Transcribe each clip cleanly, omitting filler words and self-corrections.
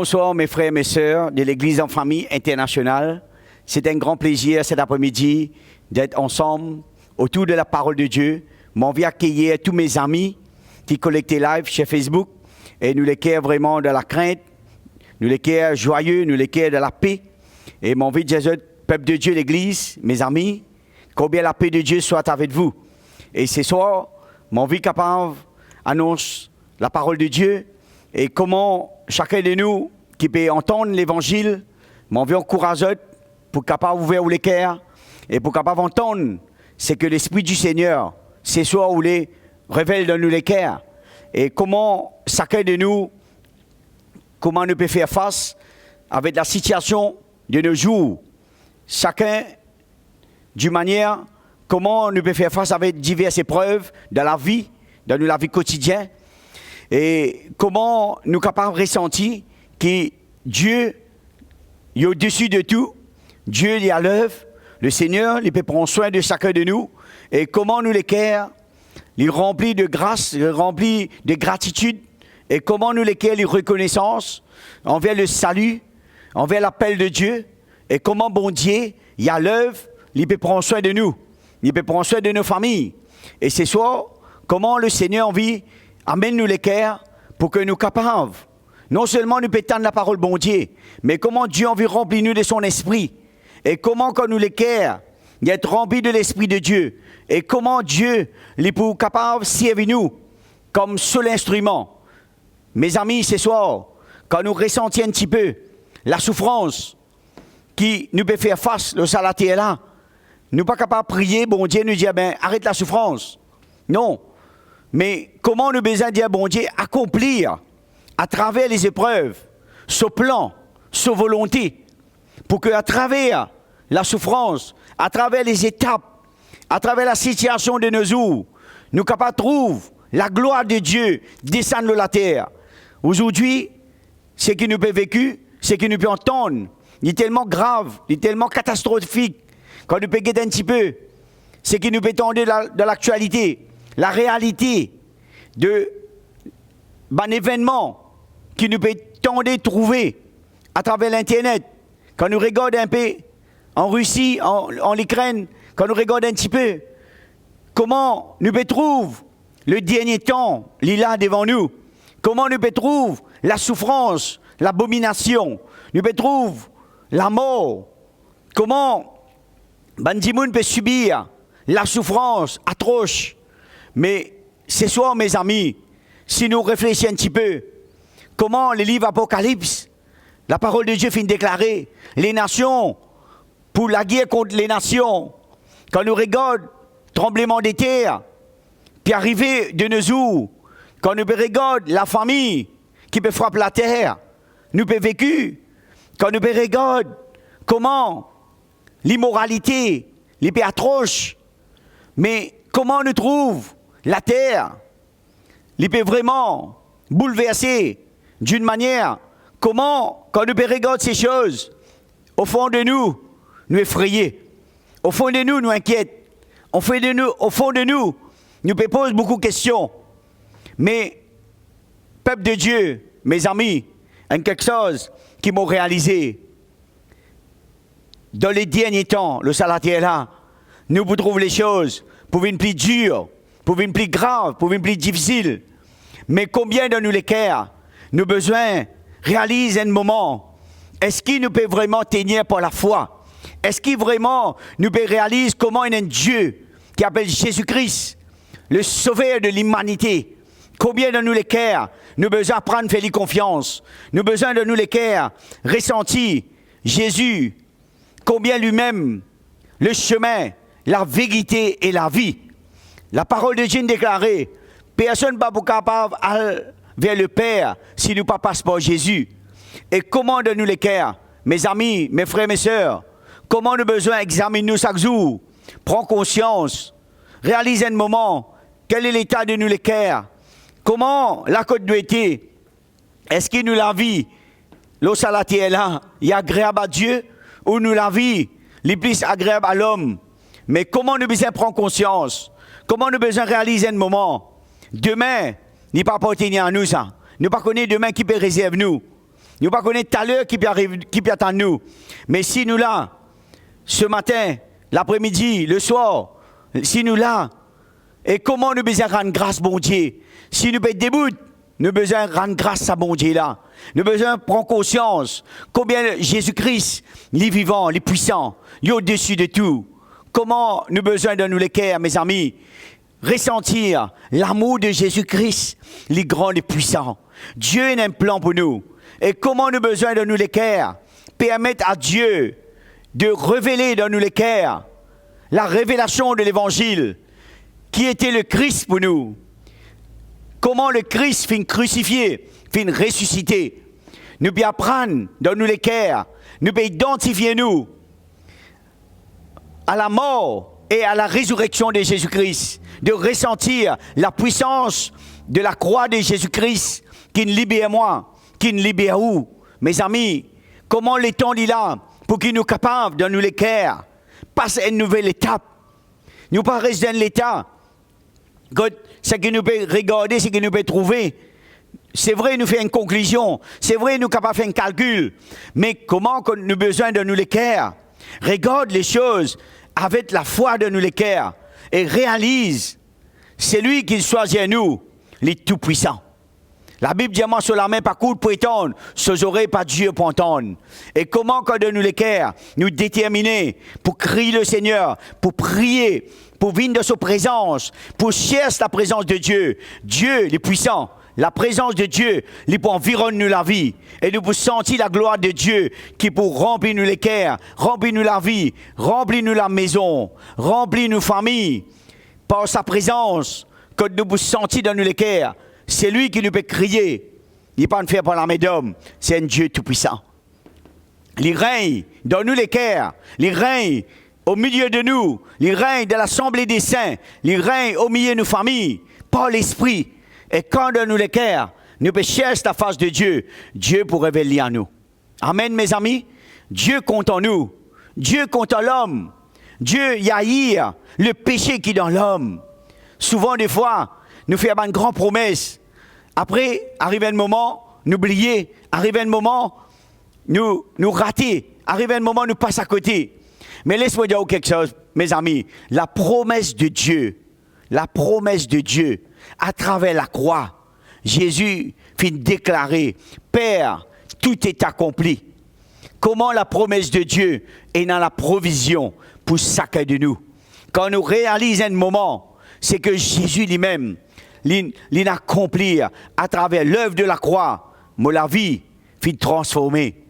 Bonsoir mes frères et mes sœurs de l'Église en famille internationale. C'est un grand plaisir cet après-midi d'être ensemble autour de la parole de Dieu. M'envie accueillir tous mes amis qui collectent live chez Facebook et nous les querons vraiment de la crainte, nous les querons joyeux, nous les querons de la paix. Et m'envie de dire, peuple de Dieu, l'Église, mes amis, combien la paix de Dieu soit avec vous. Et ce soir, m'envie capable annonce la parole de Dieu et comment chacun de nous qui peut entendre l'évangile, m'envie encourager pour capable ouvrir les cœurs et pour capable entendre ce que l'Esprit du Seigneur, ce soir, ou les révèle dans nous les cœurs. Et comment chacun de nous, comment nous peut faire face avec la situation de nos jours. Chacun, d'une manière, comment nous peut faire face avec diverses épreuves de la vie, dans la vie quotidienne. Et comment nous sommes capables de ressentir que Dieu est au-dessus de tout, Dieu est à l'œuvre, le Seigneur il peut prendre soin de chacun de nous, et comment nous les cœurs, il remplit de grâce, il remplit de gratitude, et comment nous les cœurs, les reconnaissance envers le salut, envers l'appel de Dieu, et comment bon Dieu, il a l'œuvre, il peut prendre soin de nous, il peut prendre soin de nos familles. Et ce soir, comment le Seigneur envie amène-nous les cœurs pour que nous capables, non seulement nous pétons la parole bon Dieu, mais comment Dieu envie remplir nous de son esprit. Et comment quand nous les cœurs, d'être remplis de l'esprit de Dieu. Et comment Dieu est pour capable de servir nous comme seul instrument. Mes amis, ce soir, quand nous ressentons un petit peu la souffrance qui nous peut faire face au salatier là, nous ne sommes pas capables de prier, bon Dieu nous dit, ben, arrête la souffrance. Non. Mais comment nous besoin dire, bon Dieu, accomplir à travers les épreuves, ce plan, ce volonté, pour qu'à travers la souffrance, à travers les étapes, à travers la situation de nos jours, nous capables de trouver la gloire de Dieu descendre de la terre. Aujourd'hui, ce qui nous peut vécu, ce qui nous peut entendre, il est tellement grave, il est tellement catastrophique, quand nous peut guetter un petit peu, ce qui nous peut tendre de l'actualité. La réalité d'un événement qui nous peut tendre de trouver à travers l'Internet. Quand nous regardons un peu en Russie, en Ukraine, quand nous regardons un petit peu, comment nous peut trouver le dernier temps, il est là devant nous. Comment nous peut trouver la souffrance, l'abomination, nous peut trouver la mort. Comment Bandimoun peut subir la souffrance atroce. Mais ce soir, mes amis, si nous réfléchissons un petit peu, comment le livre Apocalypse, la parole de Dieu finit de déclarer, les nations, pour la guerre contre les nations, quand nous regardons tremblement des terres, puis arrivé de nos jours, quand nous regardons la famille qui peut frapper la terre, nous peut vécu, quand nous regardons comment l'immoralité, les pays atroces, mais comment nous trouvons la terre, il peut vraiment bouleverser d'une manière, comment, quand nous regardons ces choses, au fond de nous, nous effrayer, au fond de nous, nous inquiète, au fond de nous, nous poser beaucoup de questions. Mais, peuple de Dieu, mes amis, il y a quelque chose qui m'ont réalisé. Dans les derniers temps, le salatier là, nous vous trouvons les choses pour une plus dure, pour une plus grave, pour une plus difficile. Mais combien de nous les cœurs, nous besoin réaliser un moment. Est-ce qu'il nous peut vraiment tenir pour la foi? Est-ce qu'il vraiment nous peut réaliser comment il y a un Dieu qui appelle Jésus-Christ, le sauveur de l'humanité? Combien de nous les cœurs, nous besoin prendre faire confiance. Nous besoin de nous les cœurs ressentir Jésus, combien lui-même, le chemin, la vérité et la vie. La parole de Dieu déclarée, personne ne va pas capable d'aller vers le Père si nous ne passons pas par Jésus. Et comment de nous les cœurs, mes amis, mes frères, mes sœurs, comment nous besoin examiner nous chaque jour, prendre conscience, réaliser un moment, quel est l'état de nous les cœurs, comment la côte doit être, est-ce que nous la vie, l'eau salatier est là, il est agréable à Dieu, ou nous la vie, les plus agréable à l'homme. Mais comment nous besoin prendre conscience? Comment nous besoin réaliser un moment? Demain, n'est pas appartenir à nous ça. Nous ne connaissons pas demain qui peut réserver nous. Nous ne connaissons pas tout à l'heure qui peut attendre nous. Mais si nous là, ce matin, l'après-midi, le soir, si nous là, et comment nous besoin rendre grâce, bon Dieu? Si nous sommes debout, nous besoin rendre grâce à bon Dieu là. Nous besoin prendre conscience combien Jésus-Christ, les vivants, les puissants, il est au-dessus de tout. Comment nous besoin de nous les cœurs, mes amis, ressentir l'amour de Jésus-Christ, les grands, les puissants. Dieu a un plan pour nous. Et comment nous besoin de nous les cœurs, permettre à Dieu de révéler dans nous les cœurs la révélation de l'Évangile, qui était le Christ pour nous. Comment le Christ fin crucifié, fin ressuscité. Nous pouvons apprendre dans nous les cœurs, nous pouvons identifier nous à la mort et à la résurrection de Jésus-Christ, de ressentir la puissance de la croix de Jésus-Christ qui nous libère moi, qui nous libère où. Mes amis, comment le temps est là pour qu'il nous capable de nous les cœurs, passer à une nouvelle étape. Nous pas rester dans l'état. Ce que nous pouvons regarder, ce que nous pouvons trouver. C'est vrai, nous faisons une conclusion. C'est vrai, nous sommes capables de faire un calcul. Mais comment nous avons besoin de nous les cœurs? Regarde les choses avec la foi de nous les cœurs et réalise, c'est lui qui choisit nous, les tout-puissants. La Bible dit, moi, sur la main, pas coup pour étendre, sur oreilles, pas Dieu pour entendre. Et comment, quand de nous les cœurs, nous déterminer pour crier le Seigneur, pour prier, pour venir de sa présence, pour chercher la présence de Dieu. Dieu, les puissants, la présence de Dieu, il pour environner nous la vie. Et nous pour sentir la gloire de Dieu qui pour remplir nous les cœurs, remplir nous la vie, remplir nous la maison, remplir nos familles. Par sa présence, que nous pour sentir dans nous les cœurs. C'est lui qui nous peut crier. Il n'est pas fait par l'armée d'hommes. C'est un Dieu tout-puissant. Il règne dans nous les cœurs. Il règne au milieu de nous. Il règne dans l'assemblée des saints. Il règne au milieu de nos familles. Par l'esprit. Et quand dans nous les cœurs, nous pouvons chercher la face de Dieu. Dieu pour révéler à nous. Amen, mes amis. Dieu compte en nous. Dieu compte en l'homme. Dieu y haïr le péché qui est dans l'homme. Souvent, des fois, nous faisons une grande promesse. Après, arrive un moment, nous oublier. Arrive un moment, nous rater. Arrive un moment, nous passer à côté. Mais laisse-moi dire quelque chose, mes amis. La promesse de Dieu, à travers la croix, Jésus fit déclarer, Père, tout est accompli. Comment la promesse de Dieu est dans la provision pour chacun de nous. Quand nous réalisons un moment, c'est que Jésus lui-même, l'accomplir à travers l'œuvre de la croix, la vie fit transformer.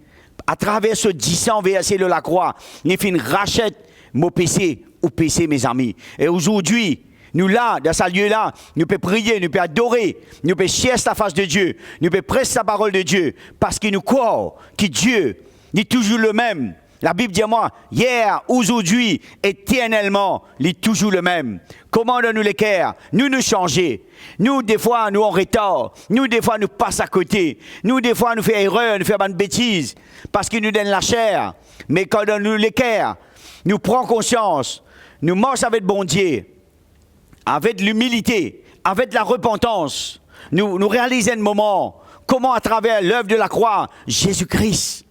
À travers ce 10 versets de la croix, il fit rachète mon péché au péché, mes amis. Et aujourd'hui, nous là, dans ce lieu-là, nous pouvons prier, nous pouvons adorer, nous pouvons chercher la face de Dieu, nous pouvons prêcher la parole de Dieu, parce que nous croyons que Dieu est toujours le même. La Bible dit à moi, hier, aujourd'hui, éternellement, il est toujours le même. Comment nous les cœurs, nous changer. Nous, des fois, nous en retard. Nous, des fois, nous passons à côté. Nous, des fois, nous faisons erreur, nous faisons une bêtise, parce qu'il nous donne la chair. Mais quand nous les cœurs, nous prenons conscience, nous marchons avec bon Dieu, avec l'humilité, avec la repentance, nous réalisons un moment, comment à travers l'œuvre de la croix, Jésus-Christ,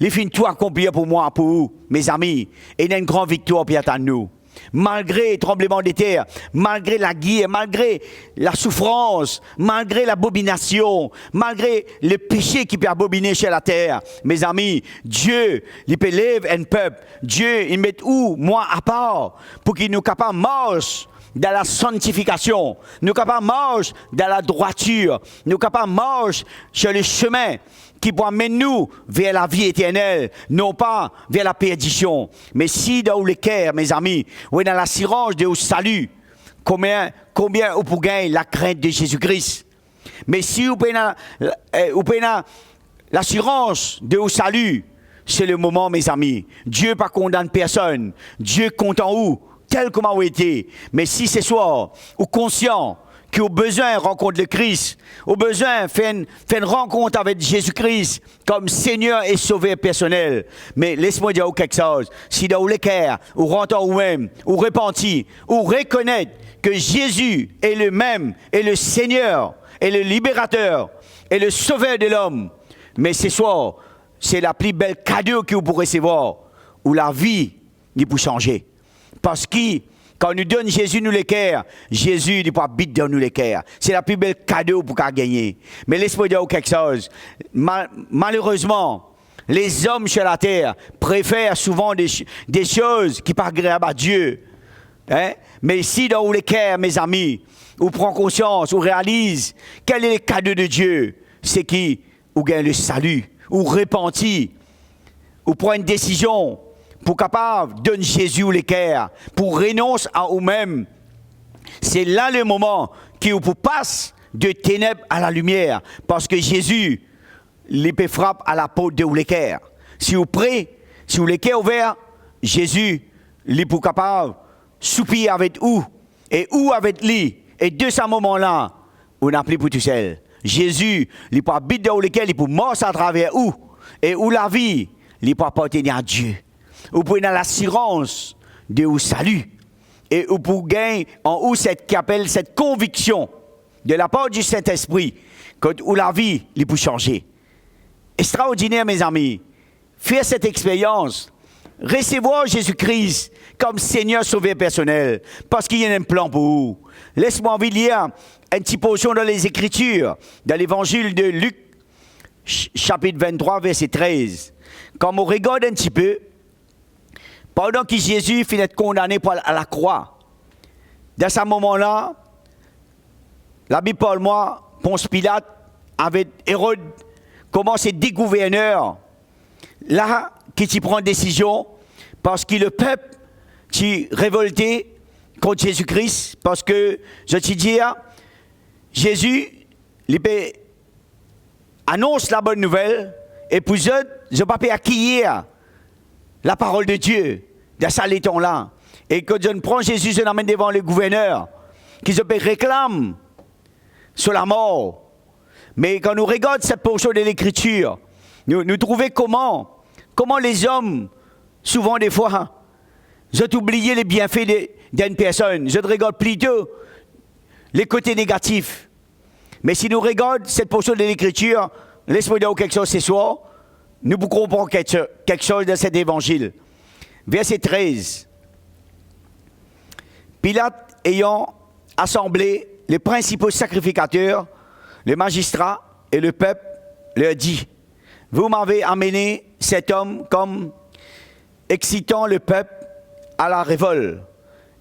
il finit tout accomplir pour moi, pour vous, mes amis, et il y a une grande victoire qui attend nous. Malgré le tremblement de terre, malgré la guerre, malgré la souffrance, malgré l'abomination, malgré le péché qui peut abominer sur la terre, mes amis, Dieu, il peut lever un peuple. Dieu, il met où, moi, à part, pour qu'il nous capable de marcher dans la sanctification, nous capables de marcher dans la droiture, nous capables de marcher sur le chemin qui pourra mener nous vers la vie éternelle, non pas vers la perdition. Mais si dans le cœur, mes amis, ou dans l'assurance de salut, combien vous pouvez gagner la crainte de Jésus-Christ. Mais si vous pouvez l'assurance de salut, c'est le moment, mes amis. Dieu pas condamne personne. Dieu compte en vous, tel comme vous été. Mais si ce soir, vous conscient qui ont besoin de rencontrer le Christ, ont besoin de faire une rencontre avec Jésus-Christ comme Seigneur et Sauveur personnel. Mais laisse-moi dire quelque chose. Si dans le cœur, ou rentre en vous-même, ou repentir, ou reconnaître que Jésus est le même, et le Seigneur, et le libérateur, et le Sauveur de l'homme, Mais ce soir, c'est la plus belle cadeau que vous pourrez recevoir, où la vie, il peut changer. Parce que, quand nous donne Jésus nous les cœurs, Jésus, il peut habiter dans nous les cœurs. C'est la plus belle cadeau pour gagner. Mais laisse-moi dire quelque chose. Malheureusement, les hommes sur la terre préfèrent souvent des choses qui pas agréables à Dieu. Hein? Mais ici, dans les cœurs, mes amis, on prend conscience, on réalise quel est le cadeau de Dieu. C'est qui, ou gagne le salut, ou repentit, ou prend une décision pour capable de donner Jésus les cœurs, pour renoncer à eux-mêmes. C'est là le moment qui vous passe de ténèbres à la lumière, parce que Jésus, l'épée frappe à la peau de les cœurs. Si vous prêtez, si vous les cœurs ouverts, Jésus, l'épée capable, soupir avec vous, et où avec lui, et de ce moment-là, on n'a plus pour tout seul. Jésus, il peut habiter dans lequel il peut mort à travers où, et où la vie, il peut appartenir à Dieu. Vous pouvez avoir l'assurance de vous salut. Et vous pouvez gagner en vous cette conviction de la part du Saint-Esprit que où la vie, il peut changer. Extraordinaire, mes amis. Faire cette expérience, recevoir Jésus-Christ comme Seigneur Sauveur personnel, parce qu'il y a un plan pour vous. Laisse-moi lire un petit portion dans les Écritures, dans l'évangile de Luc, chapitre 23, verset 13. Quand on regarde un petit peu, pendant que Jésus finit d'être condamné à la croix, dans ce moment-là, la Bible parle moi, Ponce Pilate, avec Hérode, comment c'est des gouverneurs, là, qui prend une décision, parce que le peuple qui révolté contre Jésus-Christ, parce que, je te dis, Jésus, il annonce la bonne nouvelle, et pour eux, je ne peux pas acquérir la parole de Dieu, dans ce temps-là. Et que je ne prends Jésus, je l'amène devant le gouverneur, qui se réclame sur la mort. Mais quand nous regardons cette portion de l'Écriture, nous trouvons comment les hommes, souvent des fois, je oublié les bienfaits d'une personne. Je regarde plutôt les côtés négatifs. Mais si nous regardons cette portion de l'Écriture, laisse-moi dire quelque chose ce soir, nous pouvons comprendre quelque chose de cet évangile. Verset 13. Pilate ayant assemblé les principaux sacrificateurs, les magistrats et le peuple, leur dit, vous m'avez amené cet homme comme excitant le peuple à la révolte.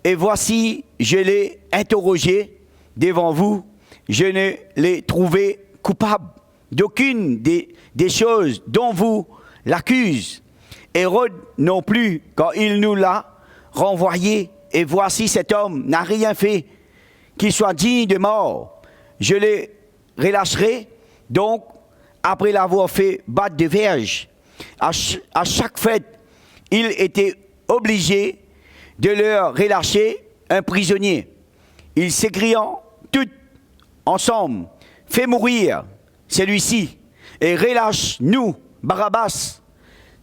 Et voici, je l'ai interrogé devant vous, je ne l'ai trouvé coupable d'aucune des choses dont vous l'accusez. Hérode non plus, quand il nous l'a renvoyé, et voici cet homme n'a rien fait qu'il soit digne de mort. Je le relâcherai, donc, après l'avoir fait battre de verge. À chaque fête, il était obligé de leur relâcher un prisonnier. Ils s'écriant tous ensemble, fais mourir celui-ci et relâche-nous Barabbas.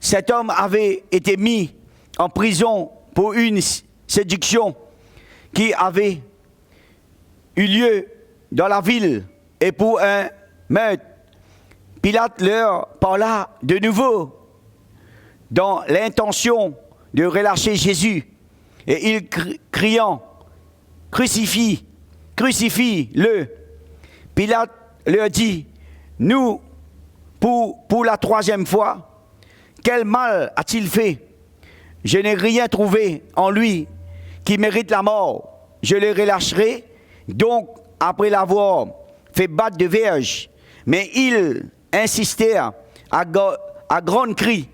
Cet homme avait été mis en prison pour une séduction qui avait eu lieu dans la ville et pour un meurtre. Pilate leur parla de nouveau dans l'intention de relâcher Jésus. Et il criant, crucifie, crucifie-le. Pilate leur dit, nous, pour la troisième fois, quel mal a-t-il fait? Je n'ai rien trouvé en lui qui mérite la mort. Je le relâcherai, donc, après l'avoir fait battre de verge. Mais ils insistèrent à grands cris,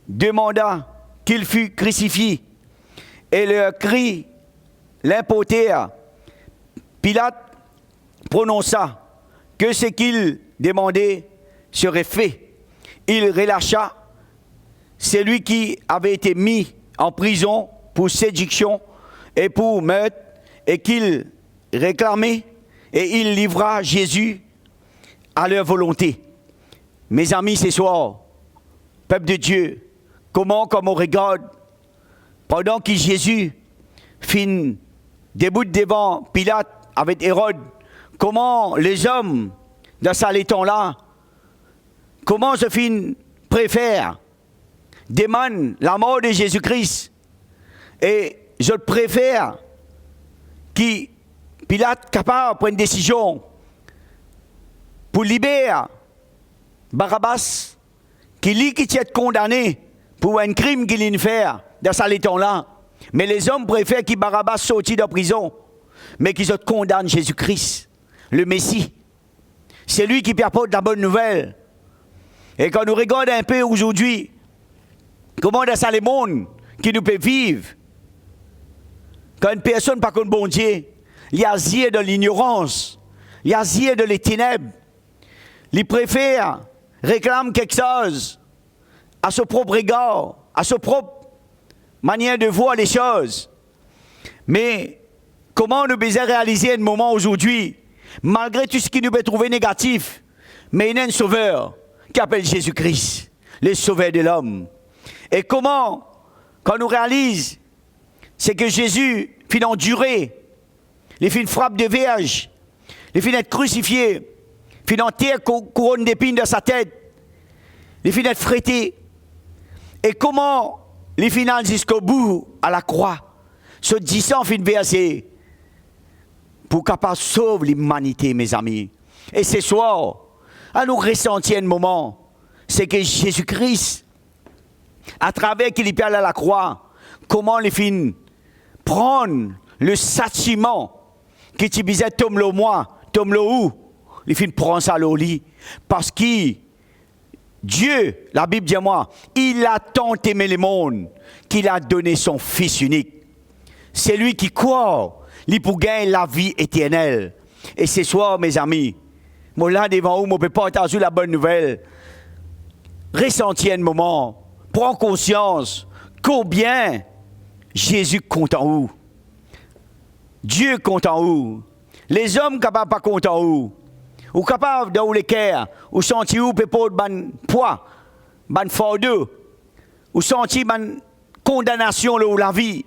demanda qu'il fût crucifié. Et leurs cris l'importèrent. Pilate prononça que ce qu'il demandait serait fait. Il relâcha celui qui avait été mis en prison pour séduction et pour meurtre, et qu'il réclamait, et il livra Jésus à leur volonté. Mes amis, ce soir, peuple de Dieu, comme on regarde, pendant que Jésus fin debout devant Pilate avec Hérode, comment les hommes dans ce temps-là, comment ce film préfère, demande la mort de Jésus-Christ. Et je préfère que Pilate capable de prendre une décision pour libérer Barabbas, qui est condamné pour un crime qu'il vient de faire dans ce temps-là. Mais les hommes préfèrent que Barabbas sorte de prison, mais qu'ils condamnent Jésus-Christ, le Messie. C'est lui qui apporte la bonne nouvelle. Et quand nous regardons un peu aujourd'hui, comment dans ça le monde qui nous peut vivre, quand une personne pas comme bon Dieu, il y a zia de l'ignorance, il y a zia de les ténèbres, il préfère réclame quelque chose à son propre regard, à sa propre manière de voir les choses. Mais comment nous pouvons réaliser un moment aujourd'hui, malgré tout ce qui nous peut trouver négatif, mais il y a un sauveur qui appelle Jésus-Christ, le sauveur de l'homme. Et comment, quand nous réalisons, c'est que Jésus finit endurer, il finit frappe de verge, il finit être crucifié, il finit enterrer couronne d'épines de sa tête, il finit être frété. Et comment il finit jusqu'au bout à la croix, ce 10 ans finit versé pour capable sauver l'humanité, mes amis. Et ce soir, à nous ressentir un moment, c'est que Jésus-Christ, à travers qu'il parle à la croix, comment il finit prendre le châtiment qui te disait tombe le moi, tombe le où, il finit prendre ça au lit. Parce que Dieu, la Bible dit moi, il a tant aimé le monde qu'il a donné son Fils unique. C'est lui qui croit, lui pour gagner la vie éternelle. Et ce soir, mes amis, moi là devant vous, je peux partager la bonne nouvelle. Ressentir un moment, prends conscience combien Jésus compte en vous. Dieu compte en vous. Les hommes capables pas comptent en vous. Ou capables de vous les cœurs, ou sentir vous peut pas ban poids, ban fardeau, ou sentir ban condamnation ou la vie.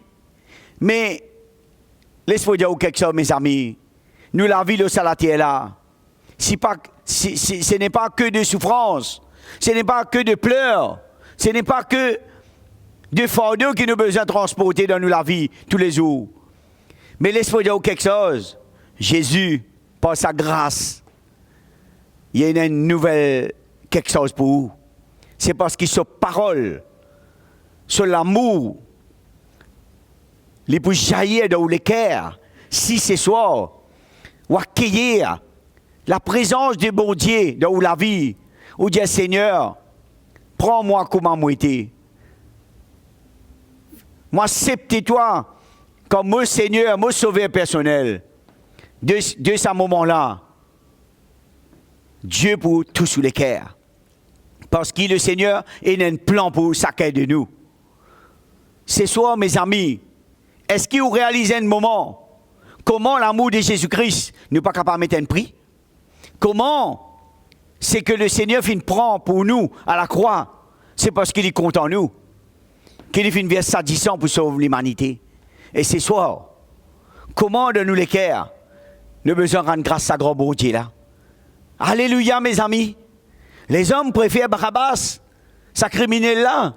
Mais laisse-moi dire quelque chose, mes amis. Nous la vie de la terre là. Ce n'est pas que de souffrance, ce n'est pas que de pleurs, ce n'est pas que de fardeau qui nous besoin de transporter dans nous la vie tous les jours. Mais laisse-moi dire quelque chose. Jésus, par sa grâce, il y a une nouvelle quelque chose pour vous. C'est parce qu'il sur parole, sur l'amour, il peut jaillir dans les cœurs, si ce soir, ou accueillir la présence du bon Dieu dans la vie, ou dire Seigneur, prends-moi comme moi été. Moi, accepte-toi comme mon Seigneur, mon sauveur personnel. De ce moment-là, Dieu pour tout sous les cœurs. Parce que le Seigneur il a un plan pour chacun de nous. Ce soir, mes amis, est-ce que vous réalisez un moment comment l'amour de Jésus-Christ n'est pas capable de mettre un prix? Comment c'est que le Seigneur prend pour nous à la croix? C'est parce qu'il est content de nous. Qu'il est vers sadissant pour sauver l'humanité. Et ce soir, comment de nous les cœurs nous besoin rendre grâce à grand bon Dieu là? Alléluia, mes amis. Les hommes préfèrent Barabbas, sa criminel là.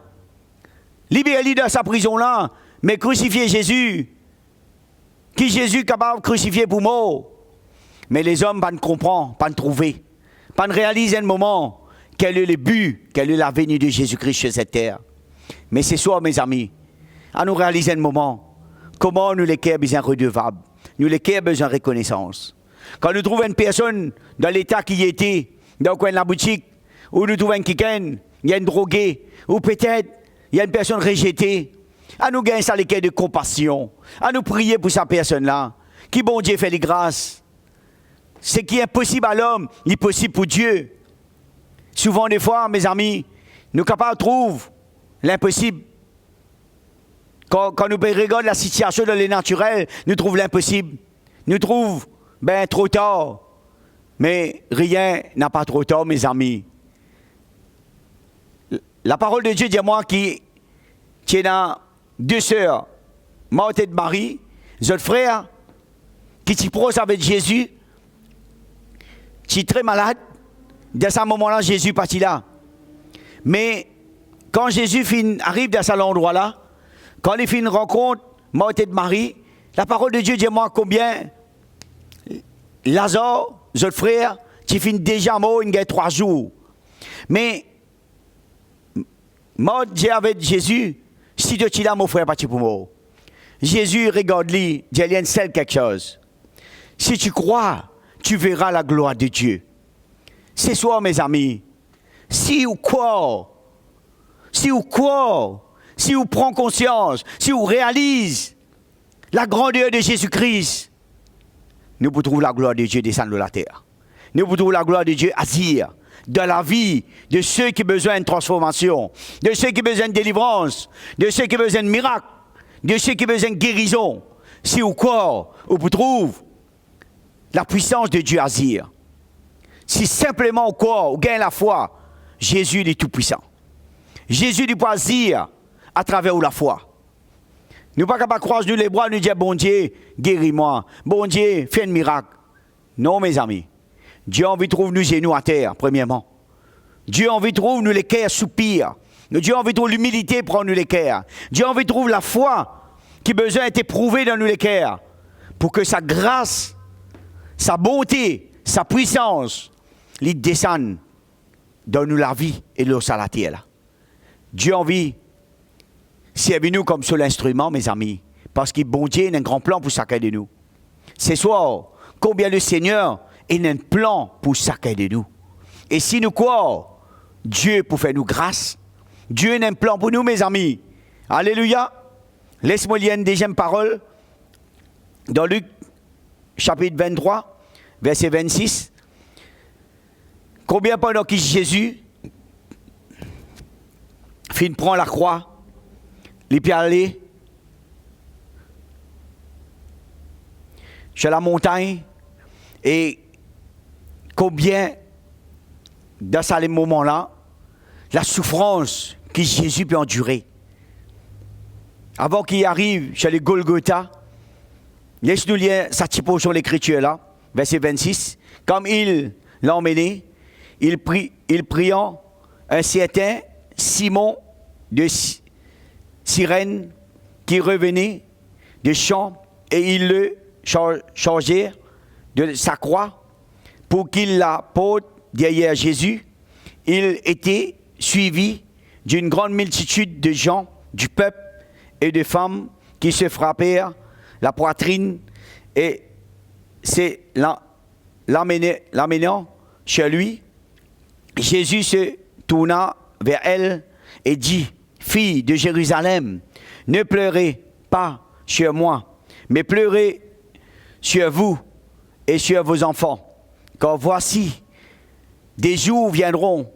Libérez-le de sa prison là, mais crucifiez Jésus. Qui Jésus capable de crucifier pour mort? Mais les hommes ne comprennent, pas de trouver, pas de réaliser un moment quel est le but, quelle est la venue de Jésus-Christ sur cette terre. Mais ce soir, mes amis, à nous réaliser un moment, comment nous les cœurs besoin redevables, nous les cœurs besoin reconnaissance. Quand nous trouvons une personne dans l'état qui y était, dans le coin de la boutique, ou nous trouvons quelqu'un, il y a une droguée, ou peut-être il y a une personne rejetée, à nous gagner ça les cœurs de compassion, à nous prier pour cette personne-là, qui bon Dieu fait les grâces. Ce qui est impossible à l'homme, il est possible pour Dieu. Souvent des fois, mes amis, nous sommes capables de trouver l'impossible. Quand nous regardons la situation dans le naturel, nous trouvons l'impossible. Nous trouvons, trop tard. Mais rien n'a pas trop tard, mes amis. La parole de Dieu dit à moi qui est dans deux sœurs, Marthe et Marie, autres frères, qui s'y prosent avec Jésus, qui est très malade. Dans ce moment-là, Jésus est parti là. Mais quand Jésus arrive dans cet endroit-là, quand il fait une rencontre, Marthe et Marie, la parole de Dieu dit moi combien Lazare, notre frère, tu finis déjà mort, il y a 3 jours. Mais Marthe dit avec Jésus, si tu es là, mon frère, pas pour mort. Jésus regarde-lui, dit il y a une seule quelque chose. Si tu crois, tu verras la gloire de Dieu. C'est soir, mes amis. Si vous croyez, si vous prenez conscience, si vous réalisez la grandeur de Jésus-Christ, nous pouvons trouver la gloire de Dieu descendre de la terre. Nous pouvons trouver la gloire de Dieu agir dans la vie de ceux qui ont besoin de transformation, de ceux qui ont besoin de délivrance, de ceux qui ont besoin de miracle, de ceux qui ont besoin de guérison. Si vous croyez, vous trouvez la puissance de Dieu agir. Si simplement vous croyez, vous gagnez la foi, Jésus est tout-puissant. Jésus peut agir à travers la foi. Nous ne sommes pas capables de croiser les bras et nous dire, bon Dieu, guéris-moi. Bon Dieu, fais un miracle. Non, mes amis. Dieu a envie de trouver nous genoux à terre, premièrement. Dieu a envie de trouver nous les cœurs soupir. Dieu a envie de trouver l'humilité pour nous les cœurs. Dieu a envie de trouver la foi qui a besoin d'être éprouvée dans nous les cœurs. Pour que sa grâce, sa bonté, sa puissance, les descendent dans nous la vie et l'eau à la terre. Dieu a envie servir nous comme seul instrument, mes amis. Parce que bon Dieu a un grand plan pour chacun de nous. Ce soir, combien le Seigneur a un plan pour chacun de nous. Et si nous croyons, Dieu pour faire nous grâce, Dieu a un plan pour nous, mes amis. Alléluia. Laisse-moi lire une deuxième parole dans Luc, chapitre 23, verset 26. Combien pendant que Jésus prend la croix, il peut aller sur la montagne et combien dans ce moment-là, la souffrance que Jésus peut endurer. Avant qu'il arrive chez les Golgotha, laisse-nous lire sa petite portion de l'écriture là, verset 26. Comme il l'a emmené, il priant un certain Simon de Cyrène qui revenait de champ et il le chargèrent de sa croix pour qu'il la porte derrière Jésus. Il était suivi d'une grande multitude de gens, du peuple et de femmes qui se frappèrent la poitrine et c'est l'amenant chez lui. Jésus se tourna vers elle et dit, fille de Jérusalem, ne pleurez pas sur moi, mais pleurez sur vous et sur vos enfants. Car voici, des jours viendront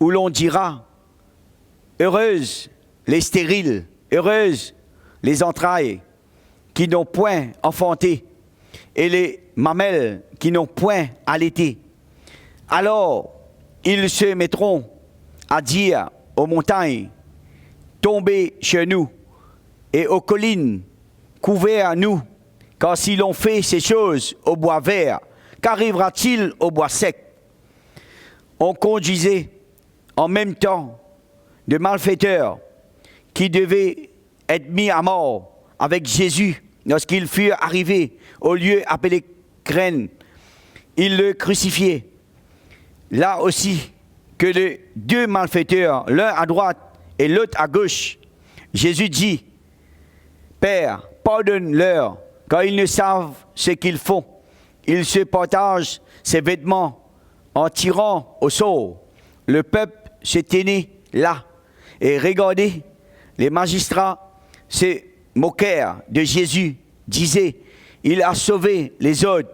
où l'on dira, heureuses les stériles, heureuses les entrailles qui n'ont point enfanté et les mamelles qui n'ont point allaité. Alors, ils se mettront à dire aux montagnes, tombez chez nous, et aux collines, couverts à nous, car si l'on fait ces choses au bois vert, qu'arrivera-t-il au bois sec? On conduisait en même temps de malfaiteurs qui devaient être mis à mort avec Jésus lorsqu'ils furent arrivés au lieu appelé Crène. Ils le crucifiaient. Là aussi, que les 2 malfaiteurs, l'un à droite et l'autre à gauche, Jésus dit, Père, pardonne-leur, car ils ne savent ce qu'ils font. Ils se partagent ses vêtements en tirant au sort. Le peuple se tenait là et regardait. Les magistrats se moquèrent de Jésus, disaient, il a sauvé les autres,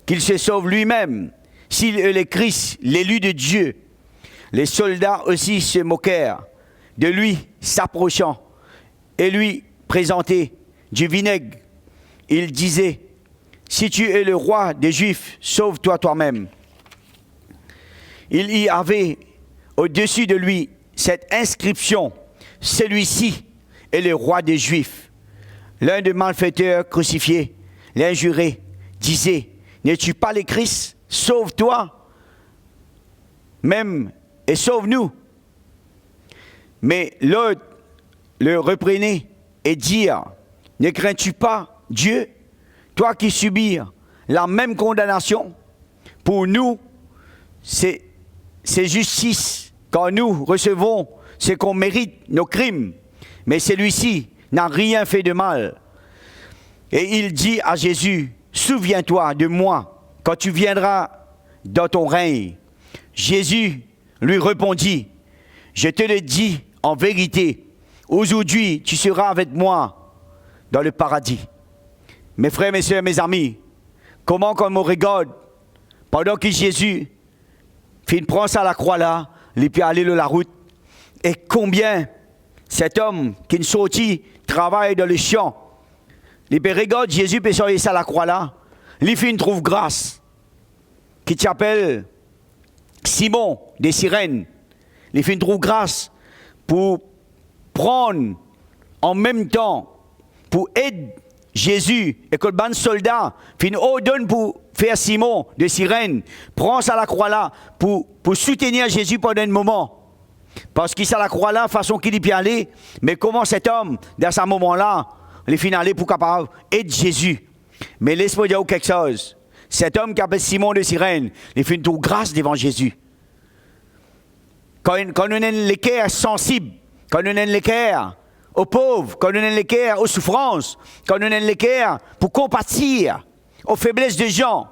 qu'il se sauve lui-même, s'il est le Christ, l'élu de Dieu. Les soldats aussi se moquèrent de lui, s'approchant et lui présentaient du vinaigre. Ils disaient, si tu es le roi des Juifs, sauve-toi toi-même. Il y avait au-dessus de lui cette inscription, celui-ci est le roi des Juifs. L'un des malfaiteurs crucifiés l'injurait, disait, n'es-tu pas le Christ? Sauve-toi même et sauve-nous. Mais l'autre le reprenait et dit, ne crains-tu pas Dieu, toi qui subis la même condamnation? Pour nous, c'est justice. Quand nous recevons ce qu'on mérite, nos crimes. Mais celui-ci n'a rien fait de mal. Et il dit à Jésus, souviens-toi de moi quand tu viendras dans ton règne. Jésus lui répondit, je te le dis en vérité, aujourd'hui tu seras avec moi dans le paradis. Mes frères, mes soeurs, mes amis, comment qu'on me regarde pendant que Jésus prend ça à la croix là, il peut aller de la route. Et combien cet homme qui est sorti travaille dans le champ, il peut regarder Jésus peut sortir ça à la croix là, il trouve grâce, qui t'appelle Simon des Sirènes, il trouve grâce pour prendre en même temps, pour aider Jésus, et que le ban soldat donne pour faire Simon de Sirène, prend ça à la croix là, pour soutenir Jésus pendant un moment. Parce qu'il s'est à la croix là, façon qu'il y peut aller, mais comment cet homme, dans ce moment-là, il finit aller pour capable aider Jésus. Mais laisse-moi dire quelque chose. Cet homme qui appelle Simon de Sirène, il fait une toute grâce devant Jésus. Quand on a les cœurs sensibles, quand on a les cœurs aux pauvres, quand on a les cœurs aux souffrances, quand on a les cœurs pour compatir aux faiblesses des gens,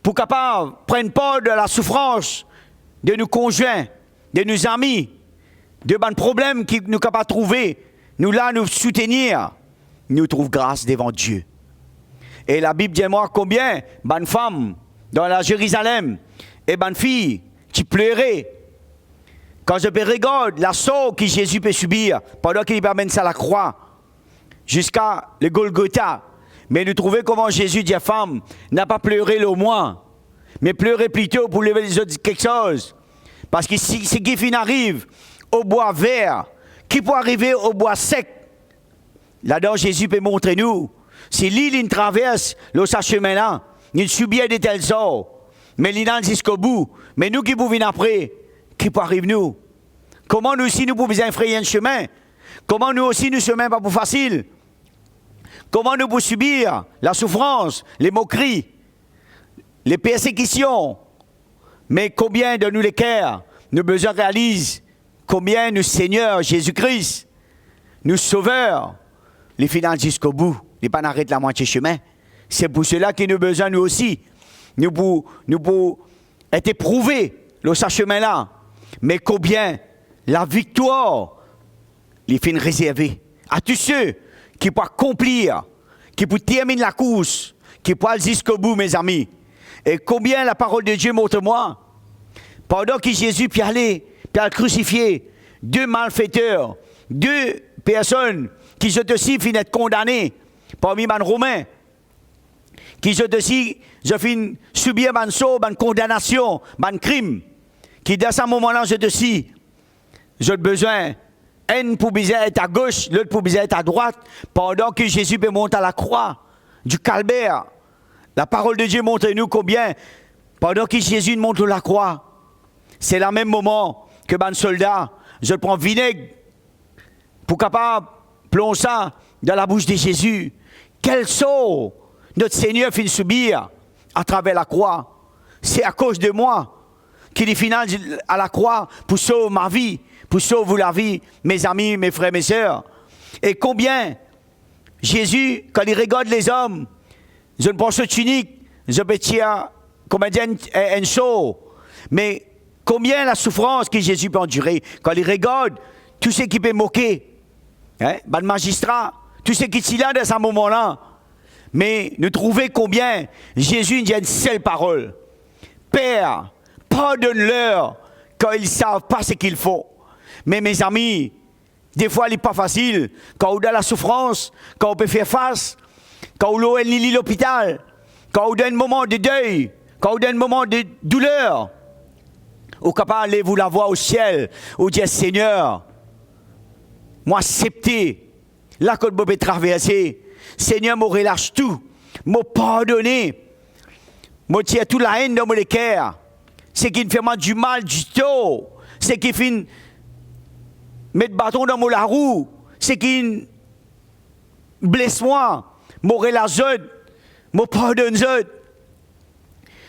pour capable prendre part de la souffrance de nos conjoints, de nos amis, de bons problèmes que nous capables de trouver, nous là nous soutenir, nous trouvons grâce devant Dieu. Et la Bible dit moi combien bonnes femmes dans la Jérusalem et bonnes filles qui pleuraient quand je regarde la sorte que Jésus peut subir pendant qu'il amène ça à la croix jusqu'à le Golgotha. Mais nous trouvons comment Jésus dit à femme n'a pas pleuré le moins, mais pleurer plutôt pour lever les autres quelque chose. Parce que si qui arrive au bois vert, qui peut arriver au bois sec? Là-dedans, Jésus peut montrer nous. Si l'île traverse le chemin-là, il subit de tels sorts, mais il n'en jusqu'au bout. Mais nous qui pouvons venir après, qui peut arriver nous? Comment nous aussi nous pouvons infrayer un chemin? Comment nous aussi nous chemin pas pour facile? Comment nous pouvons subir la souffrance, les moqueries, les persécutions? Mais combien de nous les cœurs, nous besoin réalisent combien nous Seigneur Jésus-Christ, nous Sauveur, les finances jusqu'au bout, les pas n'arrêtent la moitié chemin. C'est pour cela que nous besoin nous aussi, nous pour être éprouvés le chemin là. Mais combien la victoire, les fins réservées à tous ceux qui peuvent accomplir, qui peuvent terminer la course, qui peuvent aller jusqu'au bout, mes amis. Et combien la parole de Dieu montre-moi, pendant que Jésus peut aller crucifier deux malfaiteurs, deux personnes qui sont aussi fin d'être condamnées parmi les Romains, qui sont aussi fin subir une condamnation, un crime, qui dans ce moment-là, sont aussi, j'ai besoin, un pour être à gauche, l'autre pour être à droite, pendant que Jésus peut monter à la croix du calvaire. La parole de Dieu montre-nous combien, pendant que Jésus monte à la croix, c'est le même moment que un soldat, je prends vinaigre pour capable plonger ça dans la bouche de Jésus. Quel sort notre Seigneur finit subir à travers la croix. C'est à cause de moi qu'il est final à la croix pour sauver ma vie, pour sauver la vie, mes amis, mes frères, mes sœurs. Et combien Jésus, quand il regarde les hommes, je ne pense pas tunique, je peux dire, comme un show, mais combien la souffrance que Jésus peut endurer quand il regarde tout ce qui peut moquer, le magistrat, tout ce qui est là dans ce moment-là. Mais nous trouvons combien Jésus dit une seule parole. Père, pardonne-leur quand ils ne savent pas ce qu'il faut. Mais mes amis, des fois, il n'est pas facile. Quand on a la souffrance, quand on peut faire face, quand on est à l'hôpital, quand on a un moment de deuil, quand on a un moment de douleur, on est capable d'aller vous la voir au ciel, ou dire Seigneur, moi accepter, là que je peux traverser, Seigneur, me relâche tout, me pardonner, me tire toute la haine dans mon cœur, ce qui me fait du mal du tout, ce qui fait mettre bâton dans mon la roue, c'est qui blesse moi, mon relâche, mon pardonne.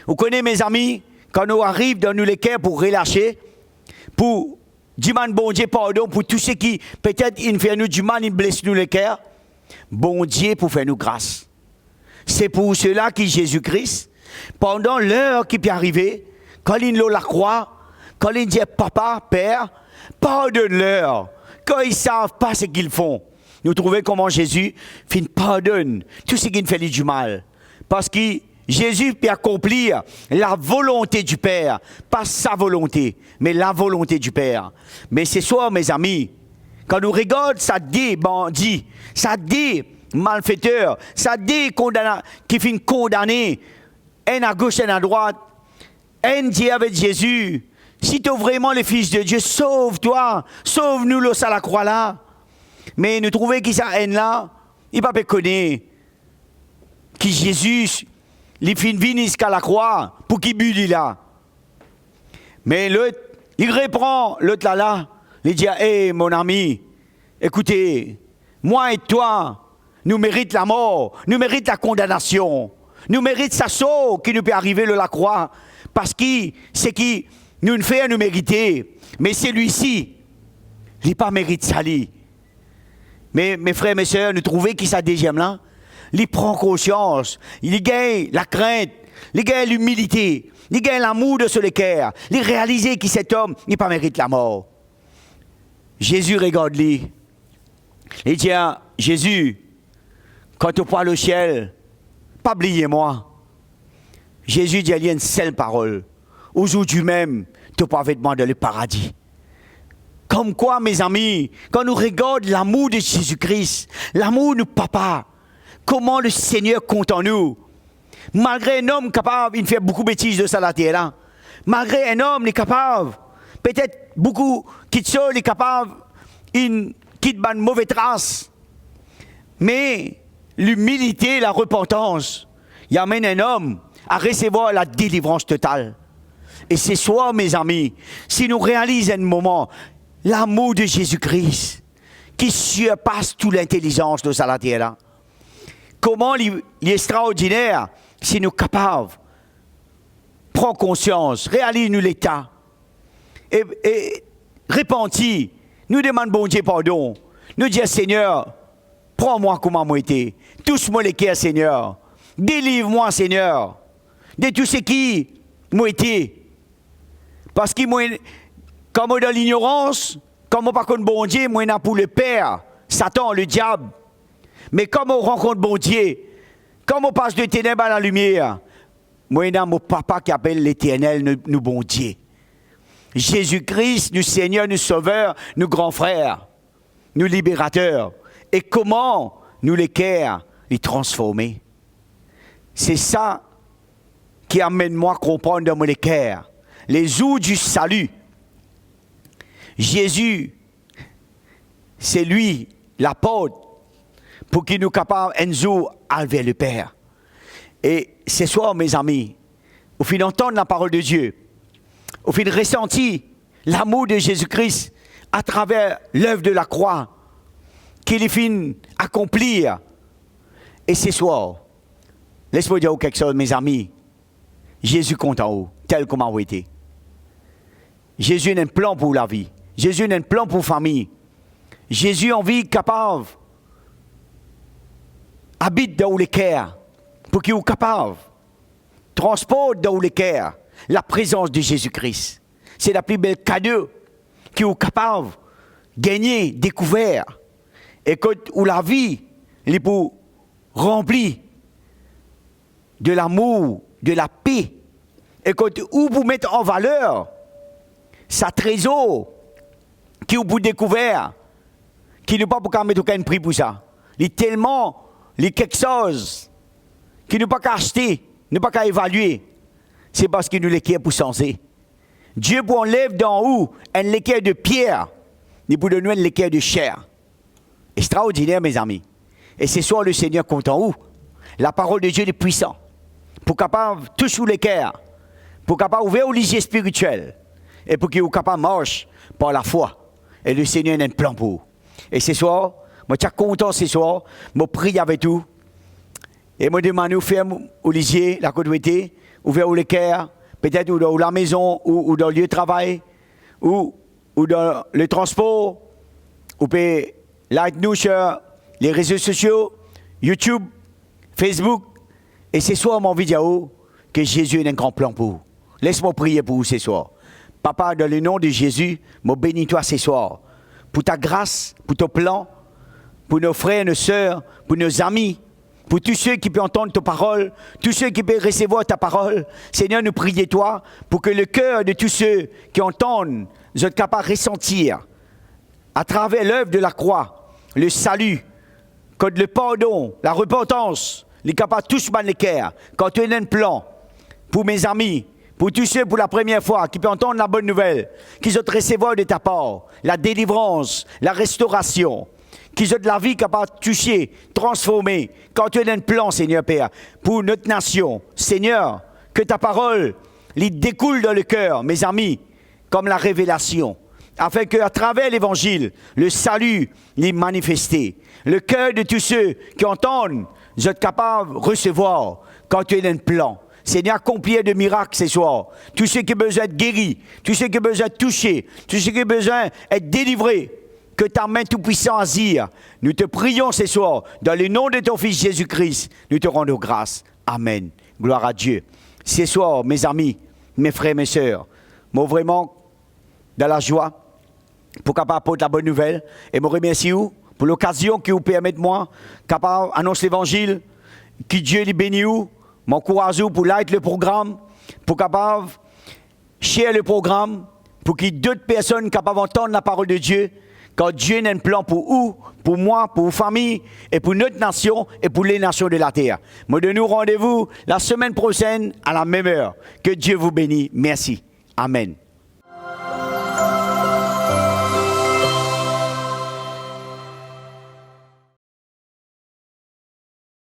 Vous connaissez mes amis, quand nous arrivons dans nous les cœurs pour relâcher, pour demander bon Dieu pardon pour tout ce qui peut-être il fait nous du mal, il blesse nous les cœurs, bon Dieu pour faire nous grâce. C'est pour cela que Jésus-Christ, pendant l'heure qui peut arriver, quand il nous la croix, quand il dit papa, père, pardonne-leur, quand ils ne savent pas ce qu'ils font. Nous trouvons comment Jésus pardonne tout ce qui nous fait du mal. Parce que Jésus peut accomplir la volonté du Père, pas sa volonté, mais la volonté du Père. Mais ce soir, mes amis, quand nous regardons ça dit bandit, ça dit malfaiteur, ça dit qui finit condamné, un à gauche, un à droite, un dit avec Jésus, si tu es vraiment le Fils de Dieu, sauve-toi, sauve-nous là, à la croix là. Mais nous trouvons que ça haine là, il ne peut pas connaître que Jésus, il finit venir jusqu'à la croix pour qu'il bulle là. Mais l'autre, il reprend l'autre là, il dit, hé mon ami, écoutez, moi et toi, nous méritons la mort, nous méritons la condamnation, nous méritons sa sort qui nous peut arriver de la croix, parce que c'est qui nous fait nous mériter. Mais celui-ci, il n'a pas mérité ça. Mais mes frères et mes sœurs, nous trouvons qu'il ça deuxième là, il prend conscience, il gagne la crainte, il gagne l'humilité, il gagne l'amour de ce cœur, il réalise que cet homme, il n'a pas mérité la mort. Jésus regarde lui. Il dit, Jésus, quand tu parles au ciel, pas oublier moi. Jésus dit, il y a une seule parole. Aujourd'hui même, tu peux demander le paradis. Comme quoi, mes amis, quand nous regardons l'amour de Jésus-Christ, l'amour de papa, comment le Seigneur compte en nous. Malgré un homme capable, il fait beaucoup de bêtises de ça la terre là. Malgré un homme, il est capable, peut-être beaucoup qui seul est capable, il quitte une mauvaise trace. Mais l'humilité, la repentance, il amène un homme à recevoir la délivrance totale. Et ce soir, mes amis, si nous réalisons un moment, l'amour de Jésus-Christ, qui surpasse toute l'intelligence de la terre là, comment il est extraordinaire si nous sommes capables de prendre conscience, réaliser l'état et repentir, nous demandons bon Dieu pardon, nous disons Seigneur, prends-moi comme moi été, touche-moi les cœurs Seigneur, délivre-moi Seigneur de tout ce qui m'a été. Parce que moi, comme dans l'ignorance, comme on ne connaît pas bon Dieu, moi je pour le Père, Satan, le diable. Mais comme on rencontre bon Dieu, comme on passe de ténèbres à la lumière, moi j'ai mon papa qui appelle l'Éternel, nous bon Dieu. Jésus-Christ, nous Seigneur, nous Sauveur, nous grands frères, nous libérateurs. Et comment nous les cœurs les transformer. C'est ça qui amène moi à comprendre dans mon cœur les jours du salut. Jésus, c'est lui, l'apôtre, pour qu'il nous capable un jour aller vers le Père. Et ce soir, mes amis, au fin d'entendre la parole de Dieu, au fin de ressentir l'amour de Jésus-Christ à travers l'œuvre de la croix, qu'il finit accomplir. Et ce soir, laisse-moi dire quelque chose, mes amis. Jésus compte en haut, tel comme a été. Jésus a un plan pour la vie. Jésus a un plan pour la famille. Jésus a envie capable, habite dans les cœurs, pour qu'il soit capable, transporte dans les cœurs la présence de Jésus-Christ. C'est la plus belle cadeau qu'il est capable de gagner, découvert. Et quand où la vie, il est pour remplir de l'amour, de la paix. Et quand où vous mettez en valeur sa trésor qui est pour découvert, qui n'est pas pour mettre aucun prix pour ça. Il est tellement, il est quelque chose qui n'est pas qu'à acheter, n'est pas qu'à évaluer. C'est parce qu'il nous l'équerre pour senser. Dieu pour enlève d'en haut un l'équerre de pierre, il pour donner un l'équerre de chair. Extraordinaire, mes amis. Et c'est soit le Seigneur compte en haut. La parole de Dieu est puissante. Pour capable toucher l'équerre, pour capable ouvrir aux lisiers spirituels, et pour qu'il soit capable de marcher par la foi. Et le Seigneur a un plan pour vous. Et ce soir, moi, je suis content ce soir. Je prie avec tout. Et je demande aux fermes, aux lisiers, la côte-ouest, ouvert au cœur, peut-être ou dans la maison, ou dans le lieu de travail, ou dans le transport. Vous pouvez like nous sur les réseaux sociaux, YouTube, Facebook. Et ce soir, mon vidéo, que Jésus a un grand plan pour vous. Laisse-moi prier pour vous ce soir. Papa, dans le nom de Jésus, je bénis toi ce soir. Pour ta grâce, pour ton plan, pour nos frères, nos sœurs, pour nos amis, pour tous ceux qui peuvent entendre ta parole, tous ceux qui peuvent recevoir ta parole. Seigneur, nous prions toi pour que le cœur de tous ceux qui entendent soient capables de ressentir à travers l'œuvre de la croix, le salut, quand le pardon, la repentance, les capables de toucher les cœurs, quand tu as un plan pour mes amis, pour tous ceux pour la première fois qui peuvent entendre la bonne nouvelle, qui ont recevoir de ta part la délivrance, la restauration, qui ont de la vie capable de toucher, transformer, quand tu as un plan, Seigneur Père, pour notre nation. Seigneur, que ta parole les découle dans le cœur, mes amis, comme la révélation, afin qu'à travers l'évangile, le salut les manifesté. Le cœur de tous ceux qui entendent, sont capables de recevoir quand tu as un plan. Seigneur, accomplir de miracles ce soir. Tous ceux qui ont besoin d'être guéris, tous ceux qui ont besoin de toucher, tous ceux qui ont besoin d'être délivrés, que ta main tout-puissante agir. Nous te prions ce soir, dans le nom de ton Fils Jésus-Christ, nous te rendons grâce. Amen. Gloire à Dieu. Ce soir, mes amis, mes frères, mes sœurs, moi vraiment dans la joie pour capable apporter la bonne nouvelle. Et je remercie vous pour l'occasion qui vous permet de moi capable d'annoncer l'évangile, que Dieu les bénisse vous. M'encourage pour like le programme, pour capable share le programme, pour que d'autres personnes capables d'entendre la parole de Dieu, quand Dieu a un plan pour vous, pour moi, pour vos familles, et pour notre nation, et pour les nations de la terre. Moi, de nous rendez-vous la semaine prochaine à la même heure. Que Dieu vous bénisse. Merci. Amen.